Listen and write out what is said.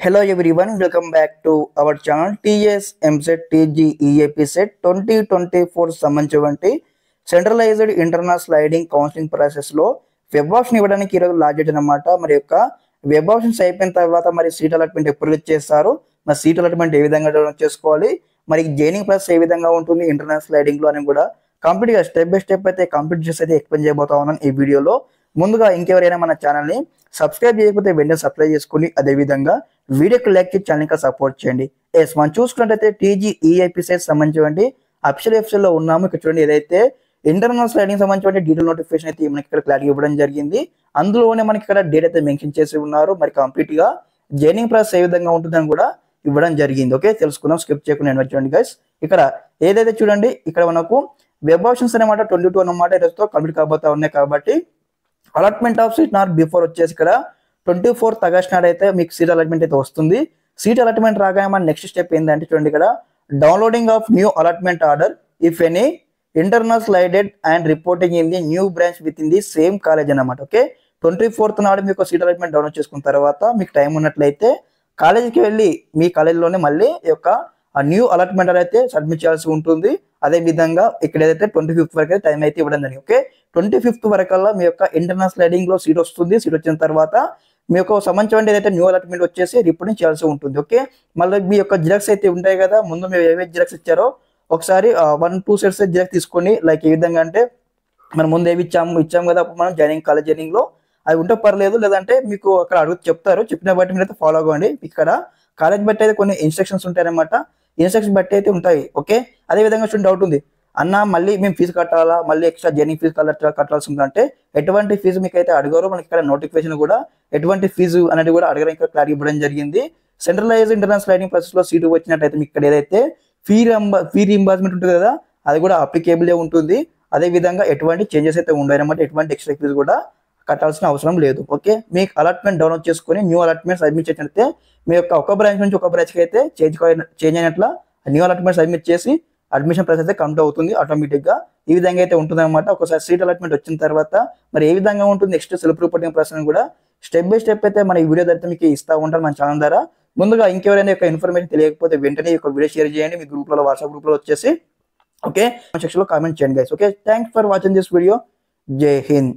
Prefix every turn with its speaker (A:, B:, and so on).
A: Hello everyone, welcome back to our channel TS MZ TG EAP set 2024 సంబంధించినటువంటి centralised internal sliding counselling process లో web option ఇవ్వడానికి ఈరోజు last date అనమాట. మరి యొక్క వెబ్ ఆప్షన్స్ అయిపోయిన తర్వాత మరి సీట్ అలాట్మెంట్ ఎప్పుడు రిలీజ్ చేస్తారు, మరి సీట్ అలాట్మెంట్ ఏ విధంగా డౌన్లోడ్ చేసుకోవాలి, మరి జైనింగ్ ప్రాసెస్ ఏ విధంగా ఉంటుంది ఇంటర్నల్ స్లైడింగ్ లో అని కూడా కంప్లీట్ గా స్టెప్ బై స్టెప్ అయితే కంప్లీట్ చేసి అయితే ఎక్స్ప్లెయిన్ చేయబోతా ఉన్నాను ఈ వీడియోలో. ముందుగా ఇంకెవరైనా మన ఛానల్ ని సబ్స్క్రైబ్ చేయకపోతే వెంటనే సబ్స్క్రైబ్ చేసుకుని అదే విధంగా వీడియోకి లైక్ చేసి ఛానల్ కి సపోర్ట్ చేయండి. మనం చూసుకున్నట్టయితే టీజీ ఈఐపీ సెట్ సంబంధించినటువంటి అఫీషియల్ వెబ్సైట్ లో ఉన్నాము. ఇక్కడ చూడండి, ఏదైతే ఇంటర్నల్ స్లైడింగ్ సంబంధించిన డీటెయిల్ నోటిఫికేషన్ అయితే మనకి ఇక్కడ క్లారిటీ ఇవ్వడం జరిగింది. అందులోనే మనకి ఇక్కడ డేట్ అయితే మెన్షన్ చేసి ఉన్నారు. మరి కంప్లీట్ గా జైనింగ్ ప్రాసెస్ ఏ విధంగా ఉంటుందని కూడా ఇవ్వడం జరిగింది. ఓకే, తెలుసుకుందాం. స్కిప్ చేయకుండా చూడండి గైస్. ఇక్కడ ఏదైతే చూడండి, ఇక్కడ మనకు వెబ్ ఆప్షన్స్ అనమాట 22 అన్నమాట ఈరోజుతో కంప్లీట్ కాబోతా ఉన్నాయి. కాబట్టి allotment of seat not before వచ్చేసి ఇక్కడ 24th August నాడు అయితే మీకు సీట్ అలాట్మెంట్ అయితే వస్తుంది. సీట్ అలాట్మెంట్ రాగానే మన నెక్స్ట్ స్టెప్ ఏంటంటే చూడండి, ఇక్కడ downloading of new allotment order if any internal slided and reporting in the new branch with in the same college అన్నమాట. ఓకే, 24th నాడు మీకు సీట్ అలాట్మెంట్ డౌన్లోడ్ చేసుకున్న తర్వాత మీకు టైం ఉన్నట్లయితే కాలేజీకి వెళ్ళి మీ కాలేజీలోనే మళ్ళీ ఈ యొక్క న్యూ అలాట్మెంట్ అయితే సబ్మిట్ చేయాల్సి ఉంటుంది. అదే విధంగా ఇక్కడ ఏదైతే 25th వరకు టైం అయితే ఇవ్వడం జరిగింది. ఓకే, 25th వరకల్లా మీ యొక్క ఇంటర్నల్ స్లైడింగ్ లో సీట్ వస్తుంది. సీట్ వచ్చిన తర్వాత మీ యొక్క సంబంధించిన ఏదైతే న్యూ అలాట్మెంట్ వచ్చేసి రిపోర్టింగ్ చేయాల్సి ఉంటుంది. ఓకే, మళ్ళీ మీ యొక్క జిరాక్స్ అయితే ఉంటాయి కదా, ముందు మీరు ఏవైతే జిరాక్స్ ఇచ్చారో ఒకసారి 1-2 సెట్స్ జిరాక్స్ తీసుకొని, లైక్ ఏ విధంగా అంటే మనం ముందు ఏవి ఇచ్చాము కదా అప్పుడు మనం కాలేజ్ జాయినింగ్ లో అవి ఉంటే పర్లేదు, లేదంటే మీకు అక్కడ అడుగు చెప్తారు, చెప్పిన బట్టి మీరు అయితే ఫాలో అవ్వండి. ఇక్కడ కాలేజ్ బట్టి అయితే కొన్ని ఇన్స్ట్రక్షన్స్ ఉంటాయి అనమాట, ఇన్స్ట్రక్షన్ బట్టి అయితే ఉంటాయి. ఓకే, అదే విధంగా చూడండి, డౌట్ ఉంది అన్న మళ్ళీ మేము ఫీజు కట్టాలా, మళ్ళీ ఎక్స్ట్రా జర్నింగ్ ఫీజు కట్టాల్సి ఉందంటే ఎటువంటి ఫీజు మీకు అయితే అడగరు. మనకి ఇక్కడ నోటిఫికేషన్ కూడా ఎటువంటి ఫీజు అనేది కూడా అడగడం ఇక్కడ క్లారిటీ ఇవ్వడం జరిగింది. సెంట్రలైజ్ ఇంటర్నల్ స్లైడింగ్ ప్రాసెస్ లో సీటు వచ్చినట్టయితే మీకు ఇక్కడ ఏదైతే ఫీ రీంబర్స్మెంట్ ఉంటుంది కదా, అది కూడా అప్లికేబుల్ ఉంటుంది. అదే విధంగా ఎటువంటి చేంజెస్ అయితే ఉండవు అనమాట, ఎటువంటి ఎక్స్ట్రా ఫీజు కూడా కట్టాల్సిన అవసరం లేదు. ఓకే, మీకు అలాట్మెంట్ డౌన్లోడ్ చేసుకుని న్యూ అలాట్మెంట్ సబ్మిట్ చేసినట్లయితే మీ యొక్క ఒక బ్రాంచ్ నుంచి ఒక బ్రాంచ్కి అయితే చేంజ్ అయినట్ల న్యూ అలాట్మెంట్ సబ్మిట్ చేసి అడ్మిషన్ ప్రాసెస్ అయితే కంప్లీట్ అవుతుంది ఆటోమేటిక్ గా. ఈ విధంగా అయితే ఉంటుంది అనమాట. ఒకసారి సీట్ అలాట్మెంట్ వచ్చిన తర్వాత మరి ఏ విధంగా ఉంటుంది నెక్స్ట్ సెల్ఫ్ రిపోర్టింగ్ ప్రాసెస్ కూడా స్టెప్ బై స్టెప్ అయితే మన ఈ వీడియో ద్వారా మీకు ఇస్తా ఉంటారు మన ఛానల్ ద్వారా. ముందుగా ఇంకెవరైనా యొక్క ఇన్ఫర్మేషన్ తెలియకపోతే వెంటనే ఈ వీడియో షేర్ చేయండి మీ గ్రూప్లలో, వాట్సాప్ గ్రూప్ లో వచ్చేసి. ఓకే, సెక్షన్ లో కామెంట్ చేయండి guys. Okay, thanks for watching this video. జై హింద్.